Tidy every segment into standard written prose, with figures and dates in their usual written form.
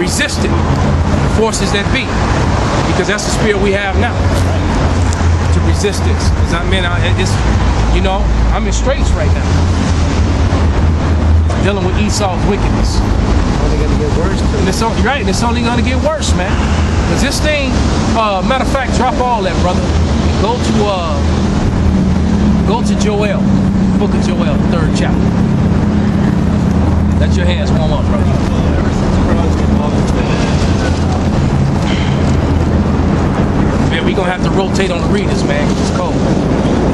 resisted the forces that be, because that's the spirit we have now, to resist this. Because I mean, it's, you know, I'm in straits right now, dealing with Esau's wickedness. Only gonna get worse. And it's only, right, and it's only gonna get worse, man. Because this thing, matter of fact, drop all that, brother. Go to Joel, book of Joel, 3rd chapter. Let your hands warm up, brother. Man, we gonna have to rotate on the readers, man, because it's cold.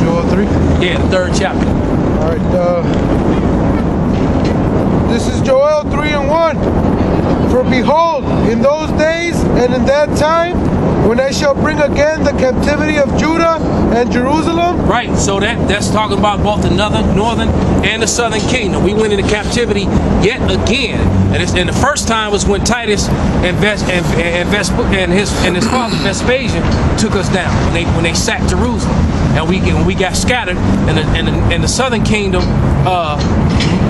Joel 3? Yeah, the 3rd chapter. All right, this is Joel 3:1. For behold, in those days and in that time, when I shall bring again the captivity of Judah and Jerusalem. Right, so that's talking about both the northern and the southern kingdom. We went into captivity yet again, and the first time was when Titus and his father Vespasian took us down when they sacked Jerusalem, and we got scattered, and the southern kingdom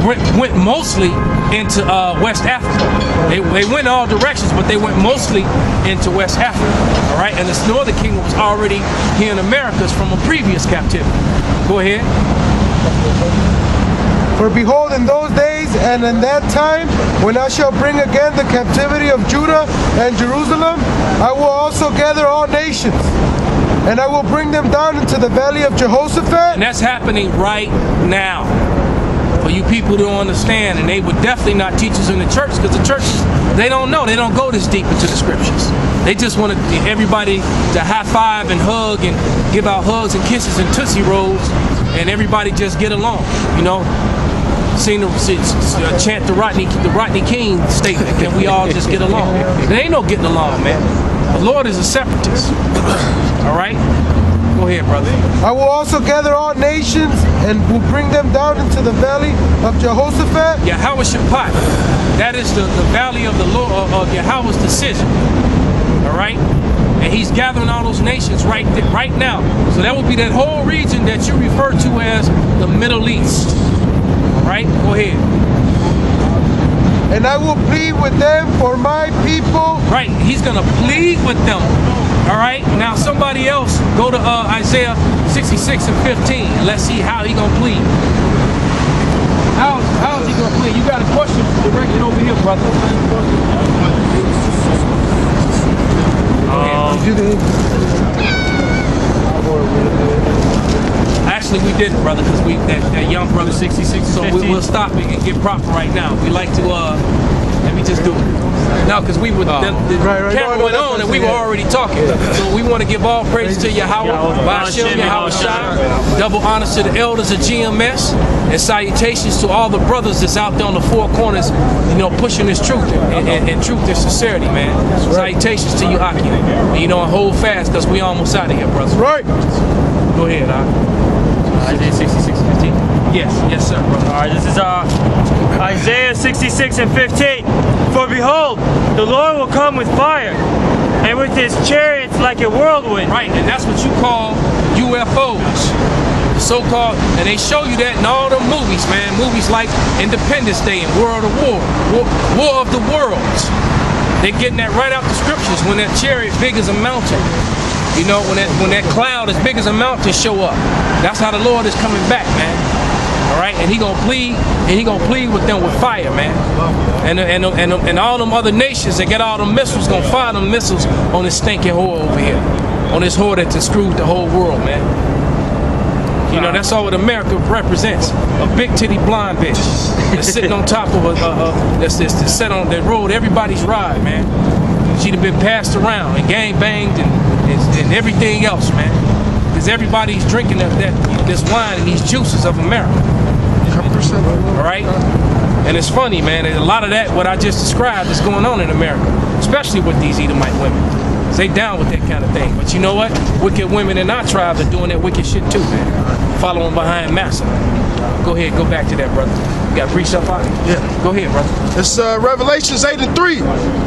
went mostly into West Africa. They went all directions, but they went mostly into West Africa. All right, and this northern kingdom was already here in Americas from a previous captivity. Go ahead. For behold, in those days and in that time, when I shall bring again the captivity of Judah and Jerusalem, I will also gather all nations, and I will bring them down into the valley of Jehoshaphat. And that's happening right now. For you people who don't understand, and they would definitely not teach us in the church, because the churches, they don't know, they don't go this deep into the scriptures. They just want everybody to high five and hug and give out hugs and kisses and Tootsie Rolls, and everybody just get along, you know. Chant the Rodney King statement, can we all just get along? There ain't no getting along, man. The Lord is a separatist. All right? Go ahead, brother. I will also gather all nations and will bring them down into the valley of Jehoshaphat. Yahweh Shaphat. That is the valley of the Lord, of Yahweh's decision. All right? And he's gathering all those nations right now. So that would be that whole region that you refer to as the Middle East. All right? Go ahead. And I will plead with them for my people. Right. He's going to plead with them. All right, now somebody else go to Isaiah 66 and 15, and let's see how he gonna plead. How is he gonna plead? You got a question directed over here, brother. Actually, we didn't, brother, because that young brother 66. So we'll stop it and get proper right now. We like to let me just do it. No, because we were the camera went on and we were already talking. So we want to give all praise to Yahweh, Ba'ashem, Yahweh Shai. Double honors to the elders of GMS, and salutations to all the brothers that's out there on the four corners, you know, pushing this truth and truth and sincerity, man. Salutations to you, Aki. And, you know, and hold fast because we almost out of here, brother. Right. Go ahead, Isaiah 66 and 15. Yes, sir, brother. All right, this is Isaiah 66 and 15. For behold, the Lord will come with fire, and with his chariots like a whirlwind. Right, and that's what you call UFOs. So-called, and they show you that in all the movies, man. Movies like Independence Day and War of the Worlds. They're getting that right out the scriptures when that chariot big as a mountain. You know, when that cloud as big as a mountain show up. That's how the Lord is coming back, man. All right, and he gonna plead with them with fire, man. And all them other nations that get all them missiles gonna fire them missiles on this stinking whore over here, on this whore that screwed the whole world, man. You know, that's all what America represents. A big titty blonde bitch that's sitting on top of that's set on that rode everybody's ride, man. She'd have been passed around and gang banged and everything else, man. Because everybody's drinking this wine and these juices of America. All right? And it's funny, man. And a lot of that, what I just described, is going on in America, especially with these Edomite women. They down with that kind of thing. But you know what? Wicked women in our tribes are doing that wicked shit too, man. Following behind Massa. Go ahead, go back to that, brother. You got free stuff out? Yeah. Go ahead, brother. It's Revelations 8 and 3.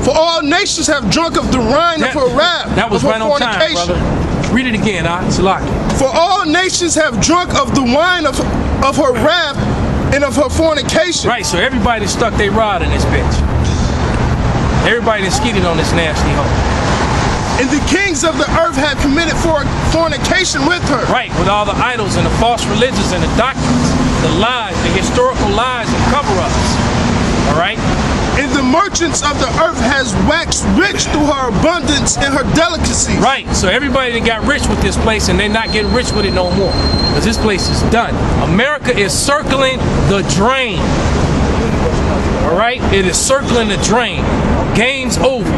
For all nations have drunk of the wine of her wrath. That was right on time, brother. Read it again, Salaki. For all nations have drunk of the wine of her wrath and of her fornication. Right, so everybody stuck their rod in this bitch. Everybody that skeeted on this nasty hoe. And the kings of the earth have committed fornication with her. Right, with all the idols and the false religions and the doctrines, the lies, the historical lies and cover-ups. All right? And the merchants of the earth has waxed rich through her abundance and her delicacies. Right, so everybody that got rich with this place and they're not getting rich with it no more. Because this place is done. America is circling the drain. All right, it is circling the drain. Game's over.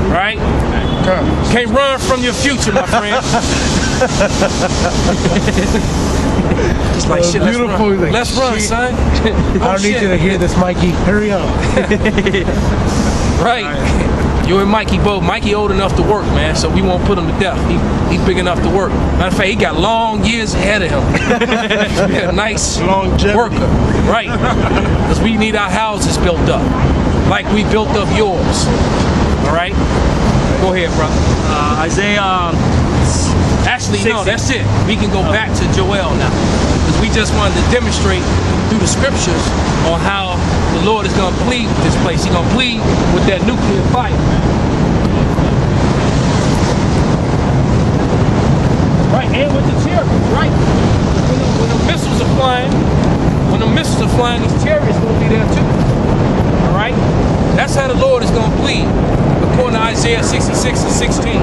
Right? Can't run from your future, my friend. It's like shit, let's beautiful, run. like, Let's run, shit. son. I don't need you to hear this, Mikey. Hurry up. Right. You and Mikey both. Mikey old enough to work, man, so we won't put him to death. He's big enough to work. Matter of fact, he got long years ahead of him. Be a nice worker. Right. Because we need our houses built up. Like we built up yours. All right? Go ahead, brother. Isaiah. Actually, no, that's it. We can go back to Joel now. Because we just wanted to demonstrate through the scriptures on how the Lord is going to plead with this place. He's going to plead with that nuclear fire. Right, and with the chariots, right? When the missiles are flying, these chariots going to be there too. All right? That's how the Lord is going to plead, according to Isaiah 66 and 16.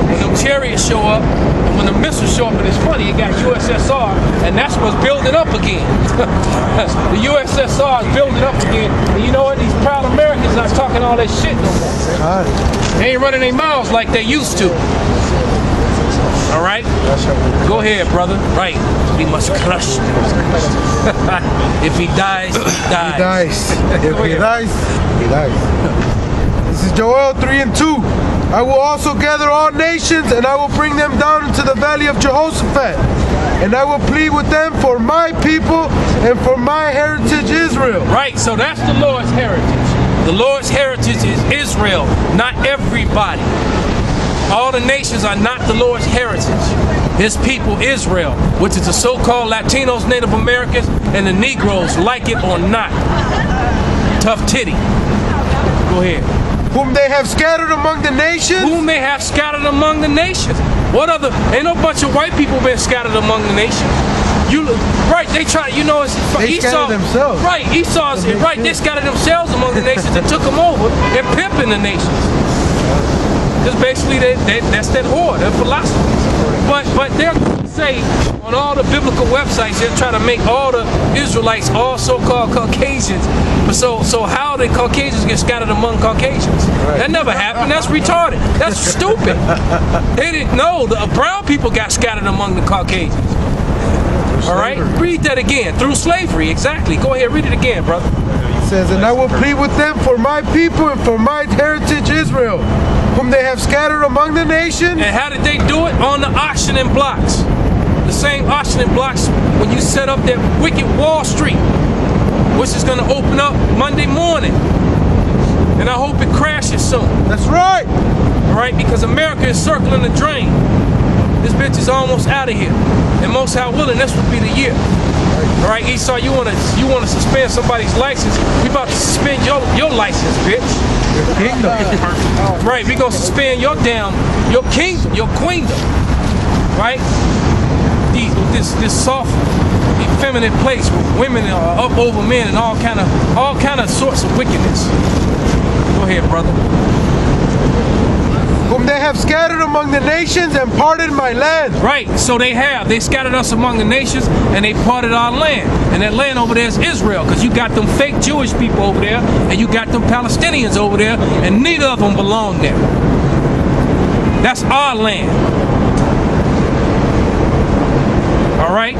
When them chariots show up, and when the missiles show up, and it's funny, it got USSR, and that's what's building up again. The USSR is building up again, and you know what? These proud Americans not talking all that shit no more. They ain't running their mouths like they used to. All right? Go ahead, brother. Right. We must crush him. If he dies, he dies. He dies. If he dies, he dies. This is Joel 3 and 2. I will also gather all nations, and I will bring them down into the valley of Jehoshaphat. And I will plead with them for my people and for my heritage Israel. Right, so that's the Lord's heritage. The Lord's heritage is Israel, not everybody. All the nations are not the Lord's heritage. His people, Israel, which is the so-called Latinos, Native Americans, and the Negroes, like it or not. Tough titty. Go ahead. Whom they have scattered among the nations. Whom they have scattered among the nations. What other? Ain't no bunch of white people been scattered among the nations. Right? They try. You know, it's They Esau. scattered themselves. Right? Esau's right. They scattered themselves among the nations and took them over. They're pimping the nations. Because basically, that's that whore, their philosophy. But they're say on all the biblical websites, they're trying to make all the Israelites all so-called Caucasians. But so how did Caucasians get scattered among Caucasians? Right. That never happened. That's retarded. That's stupid. They didn't know the brown people got scattered among the Caucasians. All right, read that again. Through slavery, exactly. Go ahead, read it again, brother. It says, and I will plead with them for my people and for my heritage Israel, whom they have scattered among the nations. And how did they do it? On the auctioning blocks. The same auctioning blocks when you set up that wicked Wall Street, which is going to open up Monday morning. And I hope it crashes soon. That's right. All right, because America is circling the drain. This bitch is almost out of here. And most high willing, this would be the year. All right, Esau, you wanna suspend somebody's license? We about to suspend your license, bitch. Your kingdom. Right, we gonna suspend your kingdom, your queendom. Right? This soft, effeminate place where women are up over men and all kind of sorts of wickedness. Go ahead, brother. Whom they have scattered among the nations and parted my land. Right, so they scattered us among the nations and they parted our land. And that land over there is Israel, because you got them fake Jewish people over there and you got them Palestinians over there, and neither of them belong there. That's our land. All right?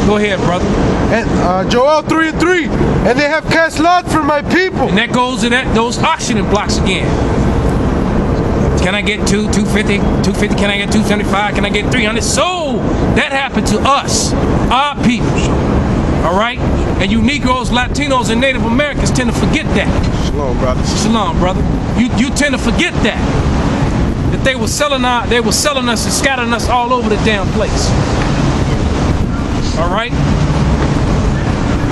Go ahead, brother. And Joel 3 and 3. And they have cast lots for my people. And that goes to those auctioning blocks again. Can I get 250? 250? Can I get 275? Can I get 300? So that happened to us, our people. All right? And you Negroes, Latinos, and Native Americans tend to forget that. Shalom, brother. Shalom, brother. You tend to forget that. That they were selling us and scattering us all over the damn place. All right?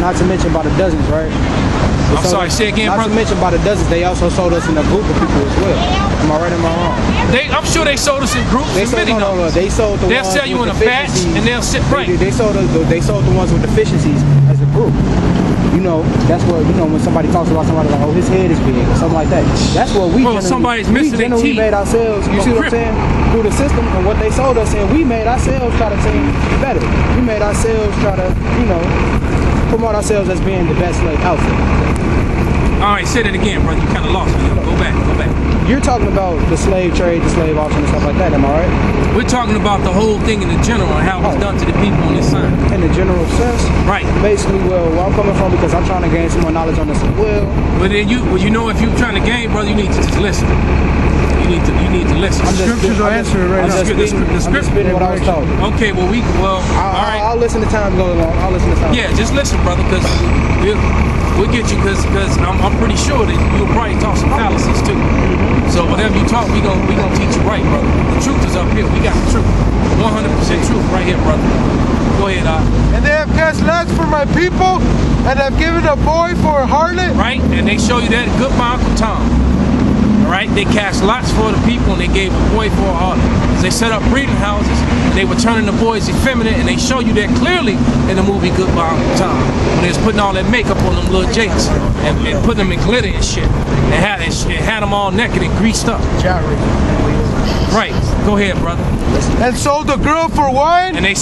Not to mention about the dozens, right? I'm sorry, say again, not brother. to mention by the dozens, they also sold us in a group of people as well. Am I right or am I wrong? I'm sure they sold us in groups. They sold, they sold the they'll ones sell you in with a batch deficiencies. and they'll sit right. They sold the ones with deficiencies as a group. You know, that's what, you know, when somebody talks about somebody like, oh, his head is big or something like that. That's what we somebody's missing their teeth. made ourselves, you see what I'm saying? Through the system and what they sold us, and we made ourselves try to take better. We made ourselves try to, you know, promote ourselves as being the best like outfit. All right, say that again, brother. You kind of lost me. Go back. You're talking about the slave trade, the slave auction, and stuff like that. Am I right? We're talking about the whole thing in the general and how it was done to the people on this side. In the general sense, right? Basically, where I'm coming from, because I'm trying to gain some more knowledge on this as well. But then you know, if you're trying to gain, brother, you need to just listen. You need to listen. Scriptures will answer it right now. The scripture. What I was told. Okay, well all right. I'll listen to time go along. I'll listen to time. Yeah, just listen, brother, because we'll get you, because I'm pretty sure that you'll probably talk some fallacies too. So whatever you talk, we gonna teach you right, brother. The truth is up here. We got the truth, 100% truth right here, brother. Go ahead, And they have cast lots for my people, and have given a boy for a harlot. Right, and they show you that good by Uncle Tom. Right, they cast lots for the people, and they gave a boy for a harlot. They set up breeding houses, and they were turning the boys effeminate, and they show you that clearly in the movie Goodbye Uncle Tom, when they was putting all that makeup on them little jakes and putting them in glitter and shit. They had them all naked and greased up. Right, go ahead, brother. And sold the girl for wine. And they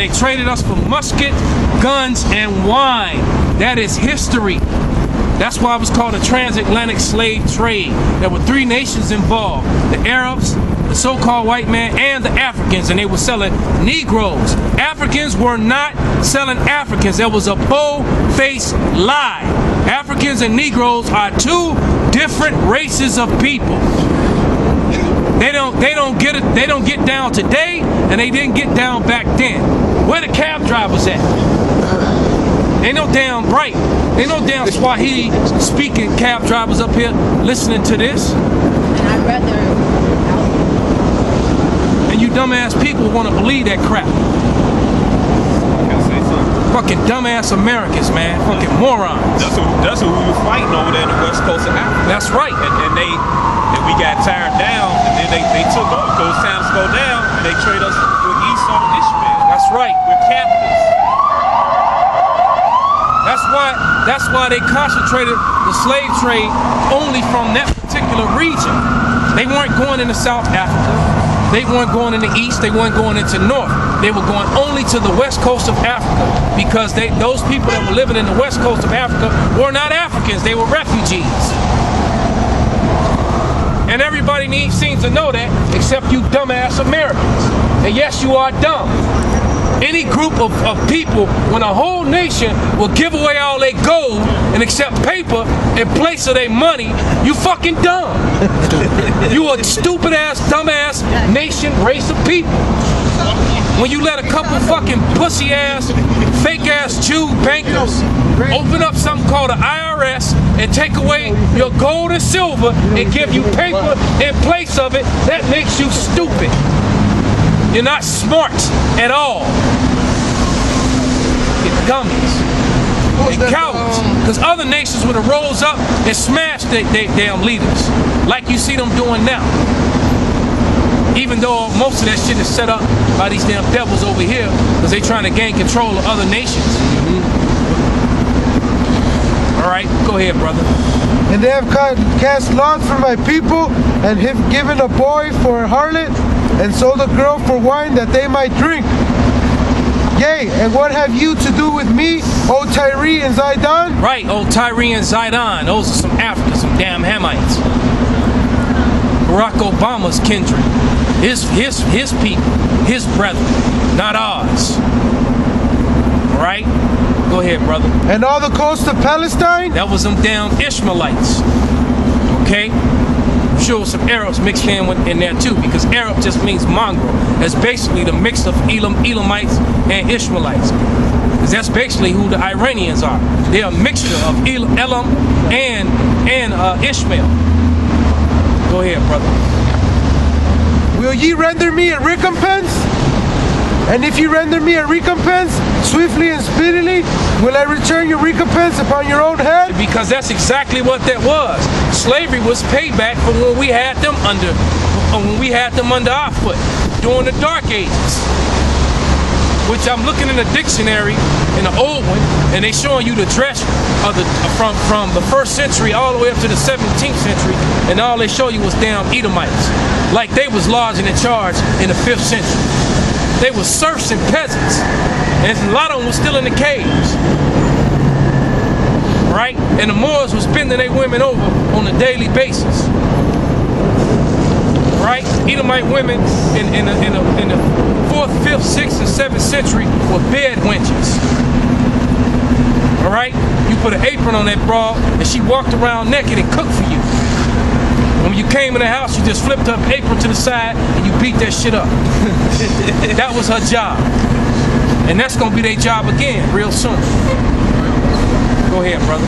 traded us for musket, guns, and wine. That is history. That's why it was called a transatlantic slave trade. There were 3 nations involved: the Arabs, the so-called white man, and the Africans, and they were selling Negroes. Africans were not selling Africans. There was a bold-faced lie. Africans and Negroes are 2 different races of people. They don't get down today, and they didn't get down back then. Where the cab drivers at? Ain't no damn right. Ain't no damn Swahili speaking cab drivers up here listening to this. And I'd rather. And you dumbass people want to believe that crap. Fucking dumbass Americans, man. Fucking morons. That's who we were fighting over there in the west coast of Africa. That's right. And we got tired down, and then they took over. Those times go down, and they trade us with Esau and Ishmael. That's right. We're captives. That's why they concentrated the slave trade only from that particular region. They weren't going into South Africa. They weren't going into East. They weren't going into North. They were going only to the west coast of Africa, because those people that were living in the west coast of Africa were not Africans. They were refugees. And everybody seems to know that, except you dumbass Americans. And yes, you are dumb. Any group of people, when a whole nation will give away all their gold and accept paper in place of their money, you fucking dumb. You a stupid ass, dumb ass nation, race of people. When you let a couple fucking pussy ass, fake ass Jew bankers open up something called the IRS and take away your gold and silver and give you paper in place of it, that makes you stupid. You're not smart at all. You're dummies. You're cowards. Because other nations would have rose up and smashed their damn leaders, like you see them doing now. Even though most of that shit is set up by these damn devils over here, because they trying to gain control of other nations. All right, go ahead, brother. And they have cast lots for my people, and have given a boy for a harlot, and sold a girl for wine that they might drink. Yea, and what have you to do with me, O Tyre and Zidon? Right, O Tyre and Zidon. Those are some Africans, some damn Hamites. Barack Obama's kindred. His people, his brethren, not ours. All right? Go ahead, brother. And all the coast of Palestine? That was them damn Ishmaelites. Okay? I'm sure some Arabs mixed in there too, because Arab just means mongrel. That's basically the mix of Elamites and Ishmaelites. Because that's basically who the Iranians are. They're a mixture of Elam and Ishmael. Go ahead, brother. Will ye render me a recompense? And if you render me a recompense, swiftly and speedily, will I return your recompense upon your own head? Because that's exactly what that was. Slavery was payback for when we had them under our foot during the Dark Ages. Which I'm looking in the dictionary, in the old one, and they showing you the dress of from the 1st century all the way up to the 17th century, and all they show you was damn Edomites. Like they was large and in charge in the 5th century. They were serfs and peasants, and a lot of them was still in the caves. Right? And the Moors was bending their women over on a daily basis. Right? Edomite women in the 4th, 5th, 6th, and 7th century were bed wenches. All right? You put an apron on that broad, and she walked around naked and cooked for you. When you came in the house, you just flipped her apron to the side, and you beat that shit up. That was her job. And that's going to be their job again real soon. Go ahead, brother.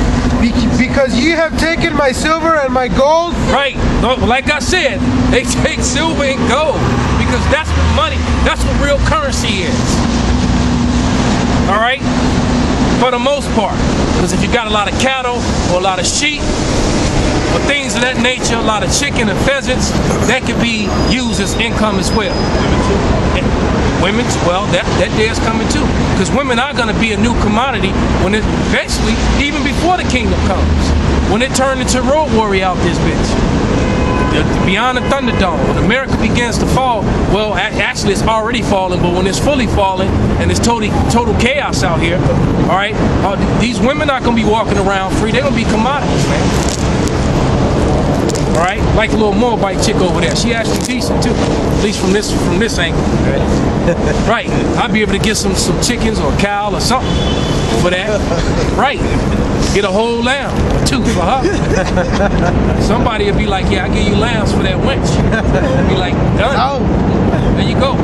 Because ye have taken my silver and my gold. Right. Like I said, they take silver and gold because that's what money, that's what real currency is. All right? For the most part. Because if you got a lot of cattle or a lot of sheep or things of that nature, a lot of chicken and pheasants, that could be used as income as well. Women, well, that day is coming too. Because women are going to be a new commodity when it, eventually, even before the kingdom comes. When it turned into road warrior out this bitch. Beyond the Thunderdome, when America begins to fall, well, actually it's already falling, but when it's fully falling and it's total chaos out here, all right, these women not going to be walking around free. They're going to be commodities, man. All right, like a little Moabite chick over there. She actually decent too, at least from this angle. Right, I'd be able to get some chickens or a cow or something for that. Right, get a whole lamb or two for her. Somebody would be like, yeah, I give you lambs for that wench. Be like, done. Oh. There you go.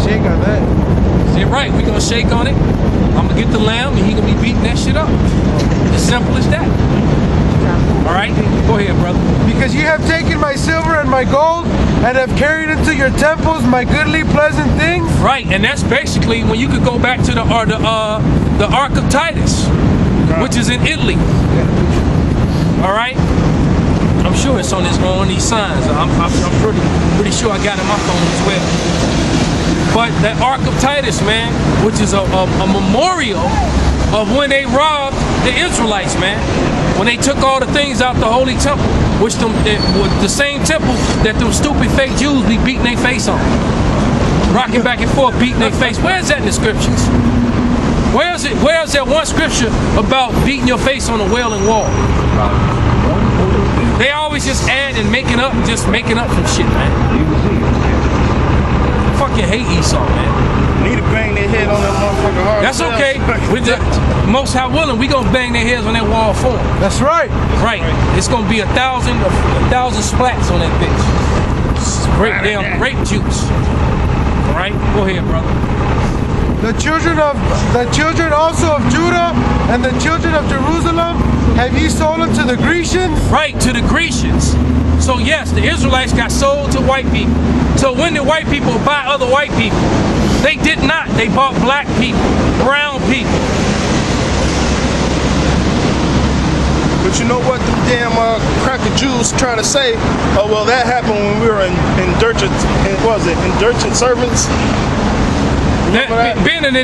Shake on that. Say right, we gonna shake on it. I'm gonna get the lamb and he gonna be beating that shit up. As simple as that. All right, go ahead, brother. Because you have taken my silver and my gold, and have carried into your temples my goodly, pleasant things. Right, and that's basically when you could go back to the Ark of Titus, which is in Italy. All right, I'm sure it's on these signs. I'm pretty sure I got it on my phone as well. But that Ark of Titus, man, which is a memorial of when they robbed the Israelites, man. When they took all the things out the holy temple, which was the same temple that them stupid fake Jews be beating their face on. Rocking back and forth, beating their face. Where is that in the scriptures? Where is it? Where is that one scripture about beating your face on a wailing wall? They always just add and making up some shit, man. Fucking hate Esau, man. Need to bang their head on that motherfucker hard. That's okay. Most high willing, we gonna bang their heads on that wall for them. That's right. Right. It's gonna be a thousand splats on that bitch. Great damn grape juice. All right. Go ahead, brother. The children also of Judah and the children of Jerusalem have ye sold them to the Grecians? Right, to the Grecians. So yes, the Israelites got sold to white people. So when did white people buy other white people? They did not. They bought black people, brown people. But you know what the damn cracker Jews trying to say? Oh well, that happened when we were indentured servants. Being an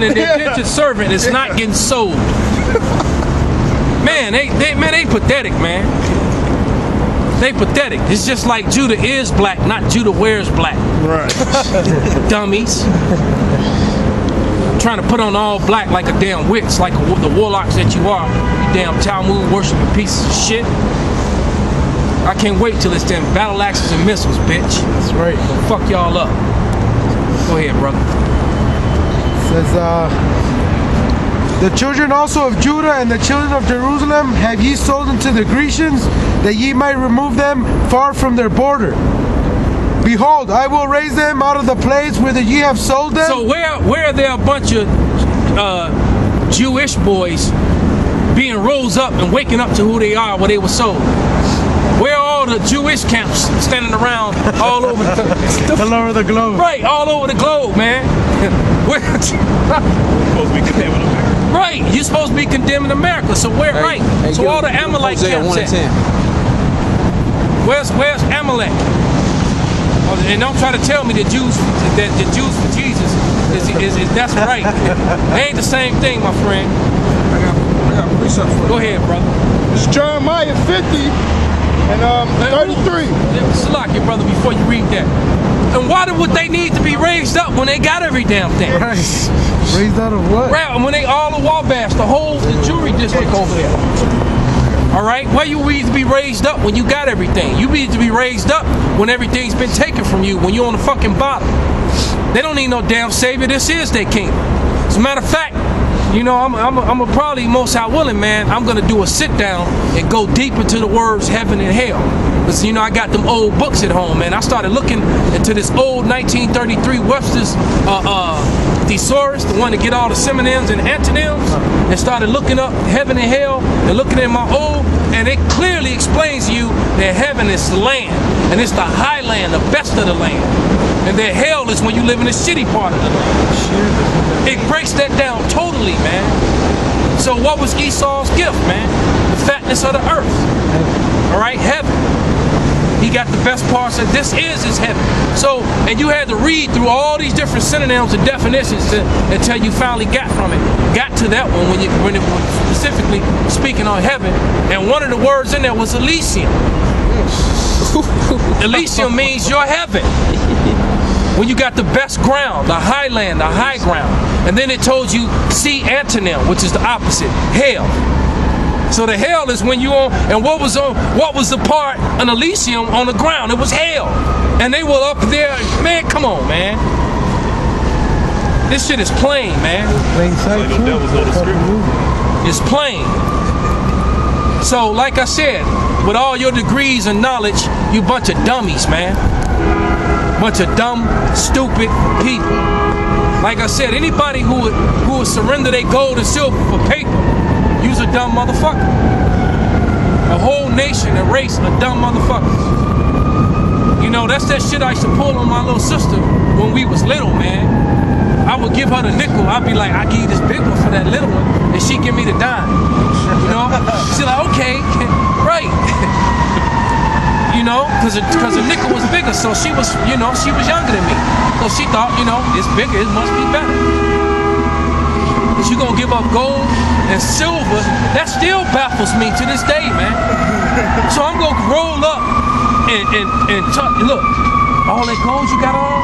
indentured servant is not getting sold. Man, they pathetic, man. They pathetic. It's just like Judah is black, not Judah wears black. Right. Dummies. Trying to put on all black like a damn witch, like the warlocks that you are. You damn Talmud worshiping pieces of shit. I can't wait till it's them battle axes and missiles, bitch. That's right. Fuck y'all up. Go ahead, brother. It says, the children also of Judah and the children of Jerusalem have ye sold unto the Grecians, that ye might remove them far from their border. Behold, I will raise them out of the place whither ye have sold them. So where are there a bunch of Jewish boys being rose up and waking up to who they are, where they were sold? Where are all the Jewish camps standing around all over All over the globe. right, all over the globe, man. Supposed to be condemning America. Right, you're supposed to be condemning America, so where, right? So all the Amalek camps at. Where's Amalek? And don't try to tell me that the Jews for Jesus is that's right. It ain't the same thing, my friend. I got a precept for you. Go ahead, brother. It's Jeremiah 50 and 33. Salakia, brother, before you read that. And why would they need to be raised up when they got every damn thing? Right. Raised out of what? Right, when they all the Wabash, the whole jury district over there. All right, why you need to be raised up when you got everything? You need to be raised up when everything's been taken from you, when you're on the fucking bottom. They don't need no damn savior. This is their kingdom. As a matter of fact, you know, I'm a probably most high willing, man. I'm gonna do a sit down and go deep into the words heaven and hell. Because, you know, I got them old books at home, man. I started looking into this old 1933 Webster's thesaurus, the one to get all the synonyms and antonyms, and started looking up heaven and hell and looking at my old, and it clearly explains to you that heaven is land, and it's the high land, the best of the land. And that hell is when you live in the shitty part of the land. It breaks that down totally, man. So what was Esau's gift, man? The fatness of the earth. All right, heaven. He got the best parts, and this is his heaven. So, and you had to read through all these different synonyms and definitions until you finally got to that one when it was specifically speaking on heaven. And one of the words in there was Elysium. Elysium means your heaven. When you got the best ground, the high land, the high ground. And then it told you see antonym, which is the opposite, hell. So the hell is when you on, and what was the part in Elysium on the ground? It was hell. And they were up there, man, come on, man. This shit is plain, man. Plain sight. Like the devil's on the script. It's plain. So, like I said, with all your degrees and knowledge, you bunch of dummies, man. Bunch of dumb, stupid people. Like I said, anybody who would surrender their gold and silver for paper, you's a dumb motherfucker. A whole nation, a race of dumb motherfuckers. You know, that's that shit I used to pull on my little sister when we was little, man. I would give her the nickel. I'd be like, I give you this big one for that little one, and she'd give me the dime. You know? She's like, okay, right. You know, because the nickel was bigger, so she was, you know, she was younger than me. So she thought, you know, it's bigger, it must be better. But you gonna give up gold and silver, that still baffles me to this day, man. So I'm gonna roll up and look, all that gold you got on,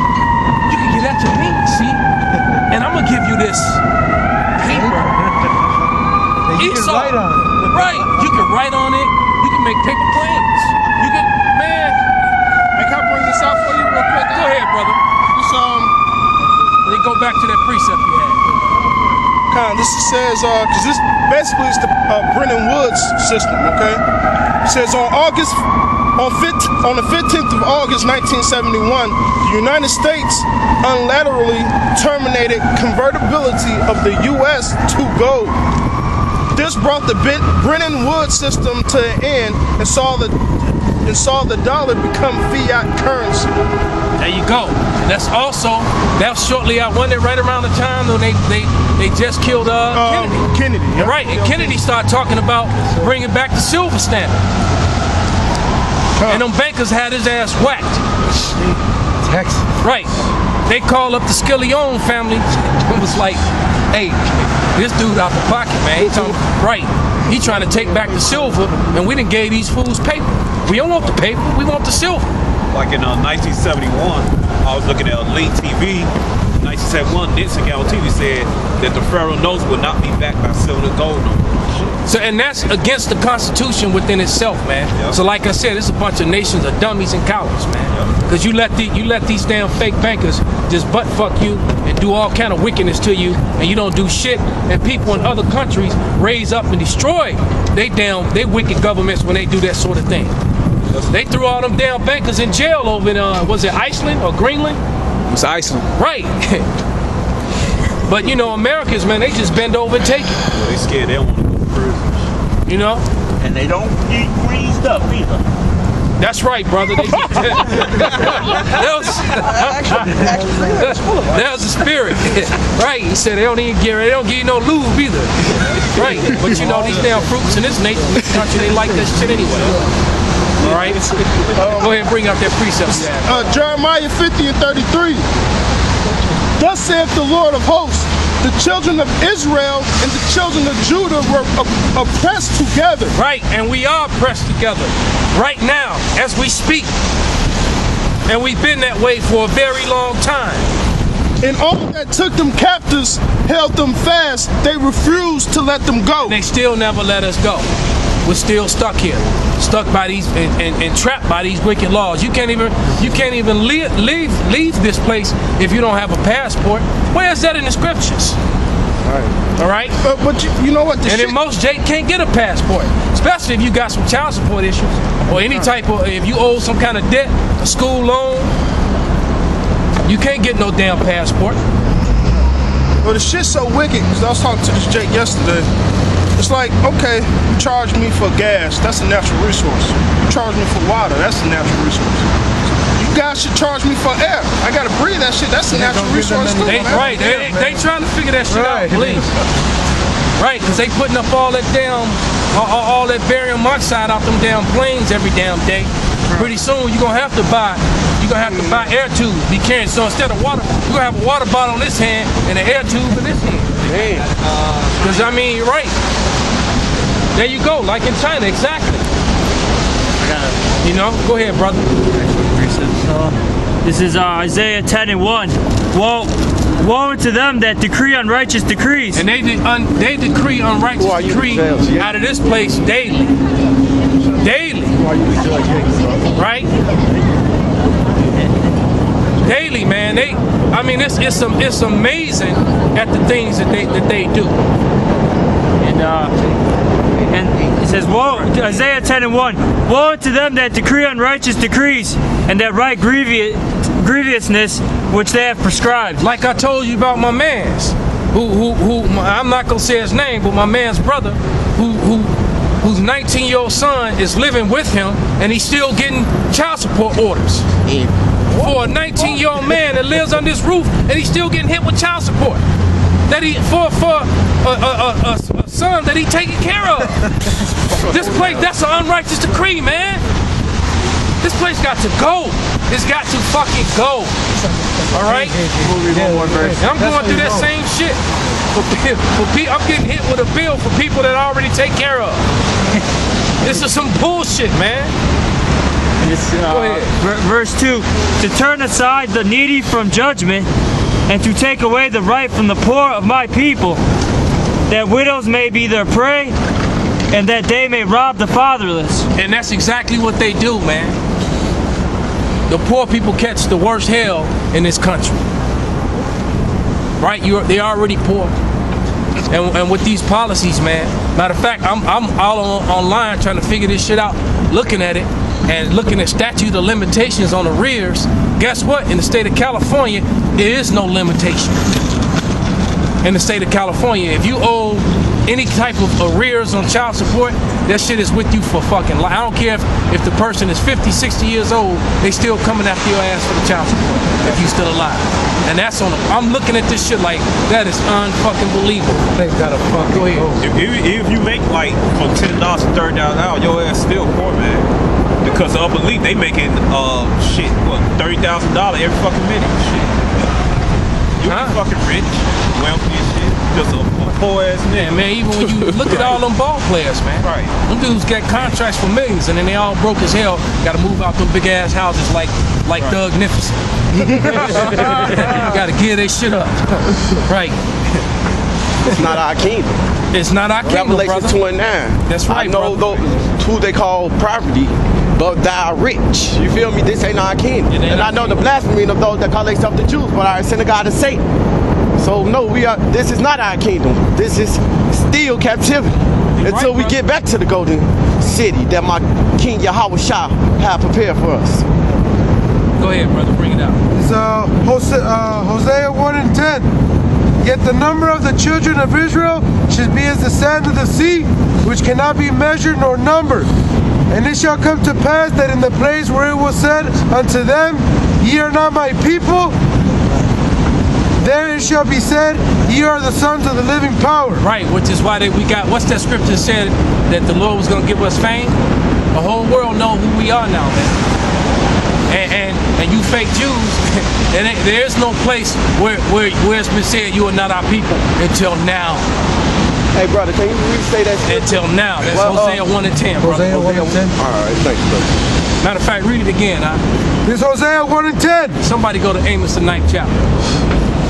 you can give that to me, see? And I'm gonna give you this paper. You can write on it. Right, you can write on it, you can make paper planes. You can, man. I can bring this out for you real quick. Go ahead, brother. This Then go back to that precept you had. this says because this basically is the Brennan Woods system. Okay, it says on the 15th of August 1971, the United States unilaterally terminated convertibility of the U.S. to gold. This brought the Brennan Woods system to an end and saw the dollar become fiat currency. There you go. That's shortly out. Wasn't it right around the time when they just killed Kennedy? Kennedy. Yep. Right, and Kennedy started talking about bringing back the silver standard. And them bankers had his ass whacked. Texas. Right. They called up the Skillione family and was like, hey, this dude out the pocket, man. He trying to take back the silver, and we done gave these fools paper. We don't want the paper, we want the silver. Like in 1971, I was looking at Link TV. 1971, Nixon got on TV said that the federal notes would not be backed by silver and gold no more. So, and that's against the Constitution within itself, man. Yep. So, like I said, it's a bunch of nations of dummies and cowards, man. Because you let these damn fake bankers just butt fuck you and do all kind of wickedness to you, and you don't do shit. And people in other countries raise up and destroy they wicked governments when they do that sort of thing. They threw all them damn bankers in jail over in was it Iceland or Greenland? It was Iceland. Right. But you know, Americans, man, they just bend over and take it. Yeah, they scared they don't want to go to prison. You know? And they don't get greased up either. That's right, brother. That was the spirit. Right. He said they don't give you no lube either. Right. But you know, these damn fruits in this country, they like that shit anyway. All right. Go ahead and bring up that precept. Jeremiah 50 and 33. Thus saith the Lord of hosts, the children of Israel and the children of Judah were oppressed together. Right, and we are pressed together right now as we speak. And we've been that way for a very long time. And all that took them captives held them fast. They refused to let them go. And they still never let us go. We're still stuck here, stuck by these and trapped by these wicked laws. You can't even leave this place if you don't have a passport. Where is that in the scriptures? All right. But you know what? And then most Jake can't get a passport, especially if you got some child support issues or any type of, if you owe some kind of debt, a school loan, you can't get no damn passport. Well, the shit's so wicked, because I was talking to this Jake yesterday. It's like, okay, you charge me for gas, that's a natural resource. You charge me for water, that's a natural resource. You guys should charge me for air. I gotta breathe that shit, that's a natural resource too. They trying to figure that shit out, please. Right, because they putting up all that damn, all that barium oxide out them damn planes every damn day. Pretty soon you're gonna have to buy air tubes, be carrying. So instead of water, you're gonna have a water bottle in this hand and an air tube in this hand. Because I mean, right. There you go, like in China, exactly. You know, go ahead, brother. This is Isaiah 10 and 1. Woe unto them that decree unrighteous decrees. And they decree unrighteous decrees out of this place daily. Daily. Right? Daily, man. I mean, it's amazing at the things that they do. And it says, woe, Isaiah 10 and 1, woe unto them that decree unrighteous decrees, and that write grievousness which they have prescribed. Like I told you about my man's, who I'm not gonna say his name, but my man's brother, whose 19-year-old son is living with him, and he's still getting child support orders. For a 19-year-old man that lives on this roof, and he's still getting hit with child support. That for a son that he taking care of. This place, that's an unrighteous decree, man. This place got to go. It's got to fucking go. All right? And I'm going through that same shit. I'm getting hit with a bill for people that I already take care of. This is some bullshit, man. Go ahead. Verse 2, to turn aside the needy from judgment, and to take away the right from the poor of my people, that widows may be their prey, and that they may rob the fatherless. And that's exactly what they do, man. The poor people catch the worst hell in this country. Right? They're already poor. And with these policies, man, matter of fact, I'm all online trying to figure this shit out, looking at it, and looking at statute of limitations on arrears. Guess what? In the state of California, there is no limitation. In the state of California, if you owe any type of arrears on child support, that shit is with you for fucking life. I don't care if the person is 50, 60 years old, they still coming after your ass for the child support if you still alive. And that's on I'm looking at this shit like, that is unfucking believable. They gotta fuck. Go ahead. If you make like from $10 to $30 an hour, your ass still poor, man. Because the upper elite, they making shit, what, $30,000 every fucking minute. Shit. You be fucking rich, wealthy and shit. Just a poor ass nigga. Yeah, man, even when you look at all them ball players, man. Right. Them dudes get contracts for millions and then they all broke as hell. Gotta move out them big ass houses like Doug Nificent. Gotta gear their shit up. Right. It's not our kingdom. It's not our kingdom, Revelation brother. 2 and 9. That's right, I know brother. who they call property, but thou rich. You feel me? This ain't our kingdom. And I know the blasphemy of those that call themselves the Jews, but our synagogue is Satan. So no, this is not our kingdom. This is still captivity. Until we get back to the golden city that my King Yahweh Shah have prepared for us. Go ahead, brother, bring it out. It's Hosea 1 and 10. Yet the number of the children of Israel should be as the sand of the sea, which cannot be measured nor numbered. And it shall come to pass that in the place where it was said unto them, Ye are not my people, there it shall be said, Ye are the sons of the living power. Right, which is why we got, what's that scripture said that the Lord was going to give us fame? The whole world know who we are now, man. And you fake Jews, there's no place where it's been said you are not our people until now. Hey, brother, can you restate that scripture? Until now. That's Hosea 1 and 10, brother. Hosea 1 and 10. All right, thank you, brother. Matter of fact, read it again, huh? This is Hosea 1 and 10. Somebody go to Amos, the 9th chapter.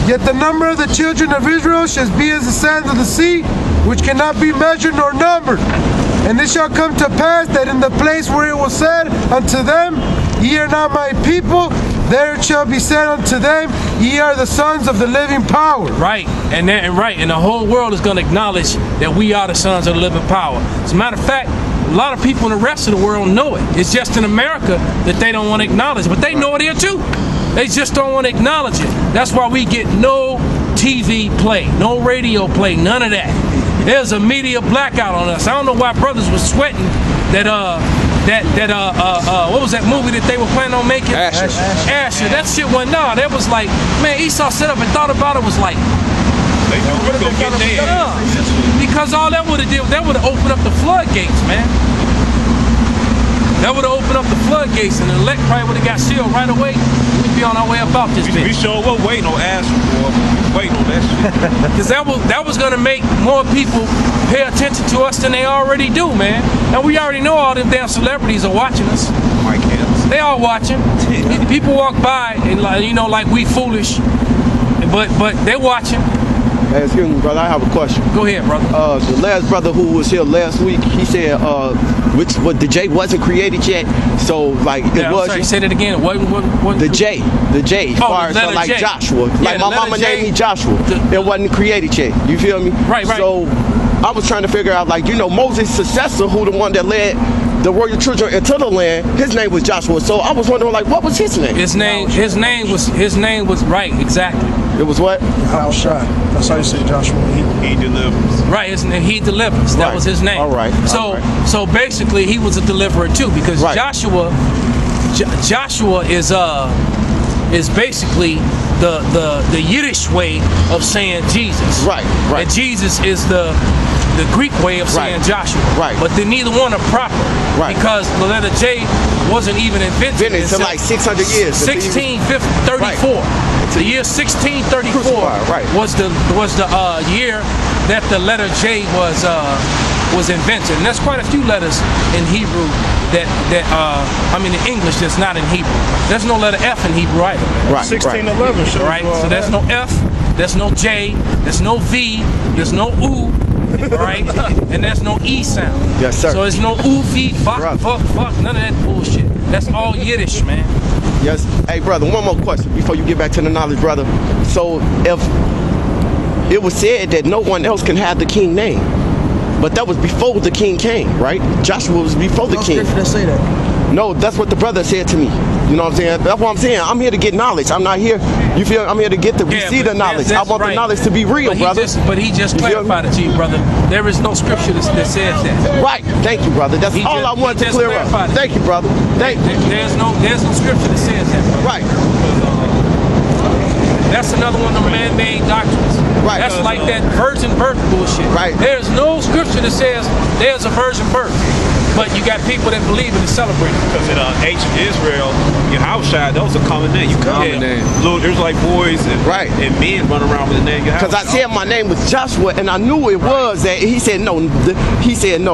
Yet the number of the children of Israel shall be as the sands of the sea, which cannot be measured nor numbered. And it shall come to pass that in the place where it was said unto them, Ye are not my people, there it shall be said unto them, Ye are the sons of the living power. Right, and the whole world is going to acknowledge that we are the sons of the living power. As a matter of fact, a lot of people in the rest of the world know it. It's just in America that they don't want to acknowledge it, but they know it here too. They just don't want to acknowledge it. That's why we get no TV play, no radio play, none of that. There's a media blackout on us. I don't know why brothers was sweating that what was that movie that they were planning on making? Asher. That shit went that was like, man, Esau set up and thought about it, was like, They knew we were gonna get there. because all that would have did, that would have opened up the floodgates, man. That would have opened up the floodgates, and the elect probably would have got sealed right away. We'd be on our way about this We bitch. sure were waiting on Asher, boy. Waiting on that shit. Because that was going to make more people pay attention to us than they already do, man. And we already know all them damn celebrities are watching us. Mike Harris. They all watching. People walk by and like we foolish, but they're watching. Hey, excuse me, brother, I have a question. Go ahead, brother. The last brother who was here last week, he said the J wasn't created yet. So like it was. Sorry, say that again. What? The J, far as letter like J. Joshua. Yeah, Like the my letter mama J. named me Joshua. It wasn't created yet. You feel me? Right. So I was trying to figure out, like, Moses' successor, who the one that led the royal children into the land, his name was Joshua. So I was wondering, like, what was his name? His name was right, exactly. It was what? Al-Shai. That's how you say Joshua. He delivers. Right, he delivers. That Right. was his name. All right. So basically, he was a deliverer too, because Right. Joshua is basically the Yiddish way of saying Jesus. Right. And Jesus is the Greek way of saying Right. Joshua. Right. But they neither one are proper. Right. Because the letter J wasn't even invented Until like 600 years. 1634. The year 1634 Crucified, right. was the year that the letter J was invented. And there's quite a few letters in Hebrew in English that's not in Hebrew. There's no letter F in Hebrew either. Right. 1611 shows Right? So there's no F, there's no J, there's no V, there's no U, right? And there's no E sound. Yes, sir. So there's no U, V, fuck, Brother. none of that bullshit. That's all Yiddish, man. Yes. Hey, brother, one more question before you get back to the knowledge, brother. So if it was said that no one else can have the king name, but that was before the king came, right? Joshua was before the king. Scripture that say that. No, that's what the brother said to me. You know what I'm saying? That's what I'm saying. I'm here to get knowledge. I'm not here. You feel? I'm here to receive the knowledge. I want the knowledge to be real, brother. But he just clarified it to you, brother. There is no scripture that says that. Right. Thank you, brother. That's all I wanted to clear up. Thank you, brother. Thank you. There's no scripture that says that, brother. Right. That's another one of the man-made doctrines. Right. That's like that virgin birth bullshit. Right. There's no scripture that says there's a virgin birth. But you got people that believe it and celebrate it. Because in ancient Israel, your house child, that was a common name. You Common name. Little, there's like boys and men run around with the name. Because I said my name was Joshua, and I knew it was that. He said no.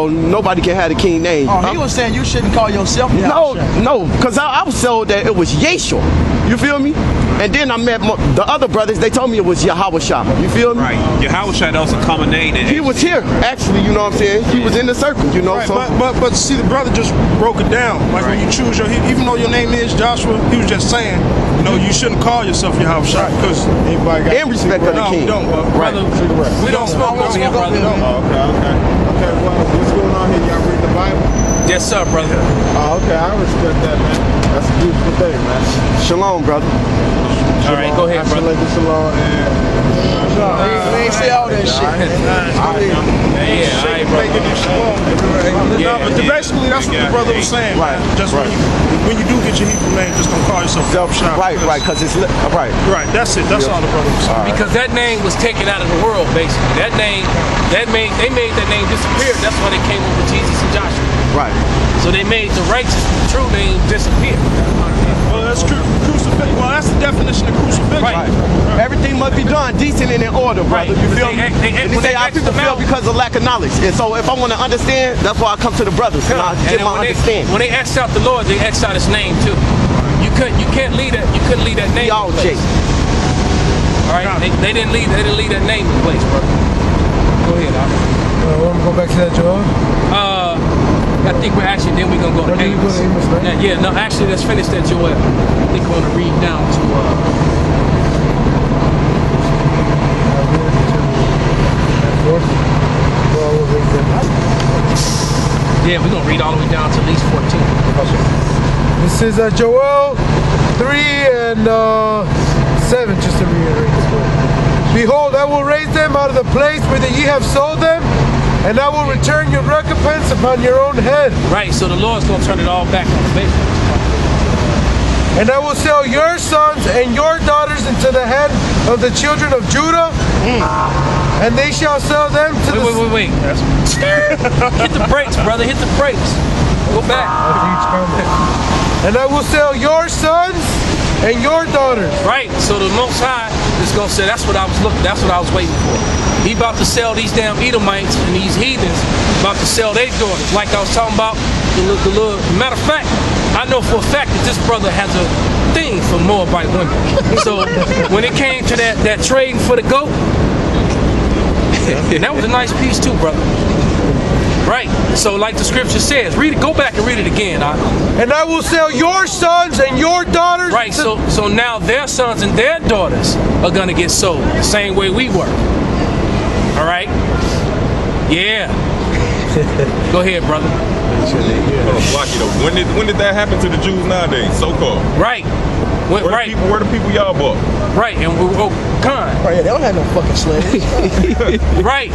Nobody can have the king name. Oh, he was saying you shouldn't call yourself Yahusha. No, because I was told that it was Yeshua. You feel me? And then I met the other brothers. They told me it was Yahawashah. You feel me? Right. Your house child, that was a common name. He was here, actually. You know what I'm saying? He was in the circle. You know. Right, So but see, the brother just broke it down. Like when you choose even though your name is Joshua, he was just saying, you shouldn't call yourself Yahusha because anybody got in respect of the king. We don't, Right. We don't smoke over here, brother. Oh, okay. Well, what's going on here? Y'all read the Bible? Yes, sir, brother. Oh, okay, I respect that, man. That's a beautiful thing, man. Shalom, brother. All right, go ahead, brother. Shalom. We ain't see all that shit. Yeah, all right, brother. No, but basically that's what the brother was saying. Right, Man. Just right. when you do get your Hebrew name, just don't call yourself Shop. Right, because it's right. Right, that's it. That's all the brother was saying. Because that name was taken out of the world, basically. They made that name disappear. That's why they came over Jesus and Joshua. Right. So they made the righteous, true name disappear. Well, that's crucifixion. Well, that's the definition of crucifixion. Right. Everything must be done decent and in order, brother. Right. You feel They- me? they- And when say they our asked people them fail out- because of lack of knowledge. And so if I want to understand, that's why I come to the brothers and I get my understanding. When they X'd out the Lord, they X'd out his name too. You couldn't leave that name. Y'all in place. All right. They didn't leave that name in place, brother. Go ahead, Al. Want to go back to that, Joel? I think we're actually then we're gonna go to Then you go Amos. to Amos, right? Yeah, no, actually let's finish that Joel. I think we're gonna read down to yeah, we're gonna read all the way down to at least 14. This is Joel 3 and 7, just to reiterate this word. Behold, I will raise them out of the place where ye have sold them, and I will return your recompense upon your own head. Right, so the Lord's gonna turn it all back on the basis. And I will sell your sons and your daughters into the hand of the children of Judah, and they shall sell them to Wait. Hit the brakes, brother. Hit the brakes. Go back. And I will sell your sons and your daughters. Right. So the Most High is gonna say that's what I was waiting for. He about to sell these damn Edomites and these heathens about to sell their daughters. Like I was talking about the little matter of fact, I know for a fact that this brother has a thing for Moabite women. So when it came to that trading for the goat, that was a nice piece too, brother. Right. So like the scripture says, read it. Go back and read it again. And I will sell your sons and your daughters. Right. So now their sons and their daughters are gonna get sold the same way we were. All right. Yeah. Go ahead, brother. When did that happen to the Jews nowadays? So called. Right. Where the people y'all bought? Right. And we kind. Right, yeah, they don't have no fucking slaves. Right.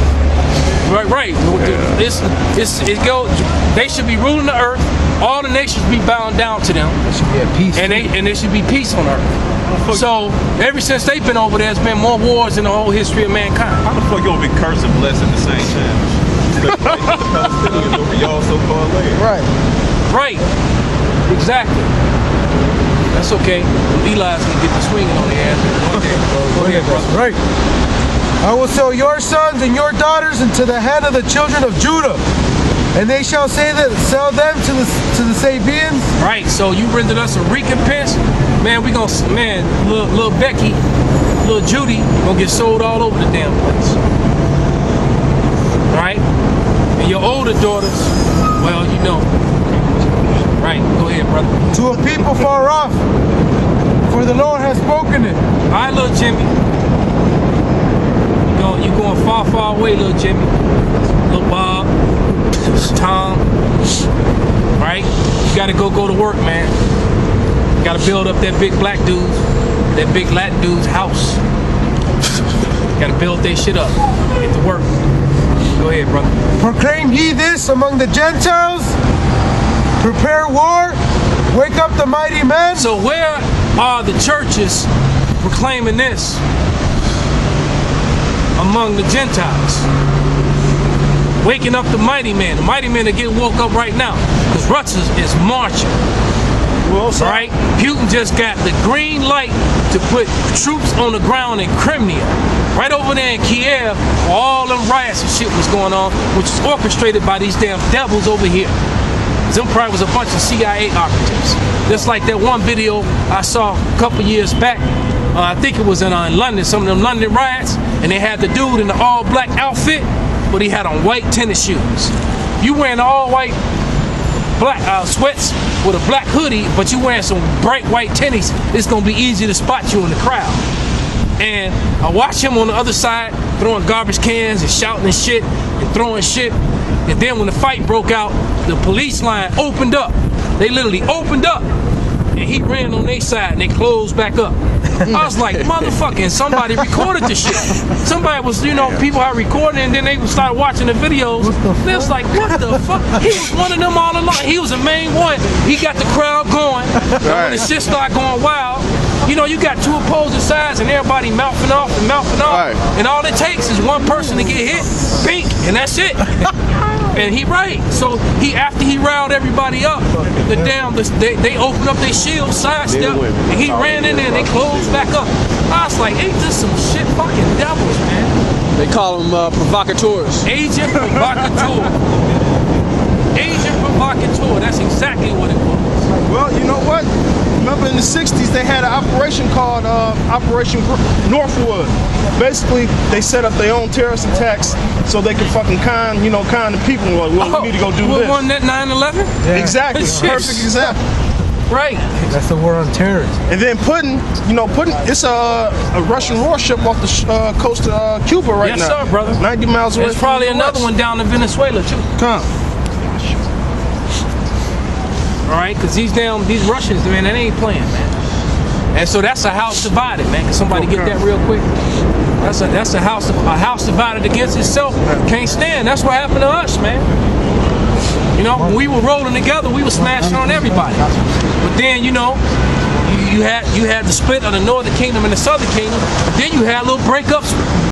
It go. They should be ruling the earth. All the nations be bound down to them. There should be a peace. And there should be peace on earth. So ever since they've been over there, there's been more wars in the whole history of mankind. How the fuck y'all been cursing and blessed at the same time? Palestinians over y'all so-called land. Right. Right. Exactly. That's okay. Eli's gonna get the swinging on the ass. Go ahead, brother. Right. I will sell your sons and your daughters into the hand of the children of Judah, and they shall sell them to the Sabians. Right. So you rendered us a recompense, man. Little Becky, little Judy gonna get sold all over the damn place. Right. And your older daughters, well, you know. Right. Go ahead, brother. To a people far off, for the Lord has spoken it. All right, little Jimmy. You going far, far away, little Jimmy. Little Bob. Tom. Right? You gotta go to work, man. You gotta build up that big black dude, that big Latin dude's house. You gotta build that shit up. Get to work. Go ahead, brother. Proclaim ye this among the Gentiles. Prepare war. Wake up the mighty men. So where are the churches proclaiming this among the Gentiles? Waking up the mighty men. The mighty men are getting woke up right now because Russian is marching. Well, so Right? Putin just got the green light to put troops on the ground in Crimea. Right over there in Kiev, where all them riots and shit was going on, which was orchestrated by these damn devils over here. Them probably was a bunch of CIA operatives. Just like that one video I saw a couple years back. I think it was in London, some of them London riots, and they had the dude in the all-black outfit, but he had on white tennis shoes. You wearing all white black sweats with a black hoodie, but you wearing some bright white tennis, it's gonna be easy to spot you in the crowd. And I watched him on the other side throwing garbage cans and shouting and shit and throwing shit. And then when the fight broke out, the police line opened up. They literally opened up. And he ran on their side and they closed back up. I was like, motherfucking, somebody recorded this shit. Somebody was, you know, people had recorded and then they would start watching the videos. They was like, what the fuck? He was one of them all along. He was the main one. He got the crowd going. And when the shit started going wild, you know, you got two opposing sides and everybody mouthing off and mouthing off. And all it takes is one person to get hit, bink, and that's it. And he right. So after he riled everybody up, they opened up their shield, sidestep, and he ran in there and they closed back up. I was like, ain't this some shit fucking devils, man? They call them provocateurs. Agent provocateur. Agent provocateur. That's exactly what it was. Well, you know what? Remember in the 60s they had an operation called Operation Northwood. Basically, they set up their own terrorist attacks so they could fucking kind the people. Like, well, we need to go do this. Wasn't that 9/11? Yeah. Exactly. Perfect example. Right. That's the war on terrorism. And then Putin, it's a Russian warship off the coast of Cuba right now. Yes, sir, brother. 90 miles away. There's probably another one down in Venezuela too. Come. All right, because these Russians, man, they ain't playing, man. And so that's a house divided, man. Can somebody get that real quick? That's a house divided against itself. Can't stand. That's what happened to us, man. You know, when we were rolling together, we were smashing on everybody. But then, you know, you had the split of the Northern Kingdom and the Southern Kingdom. Then you had little breakups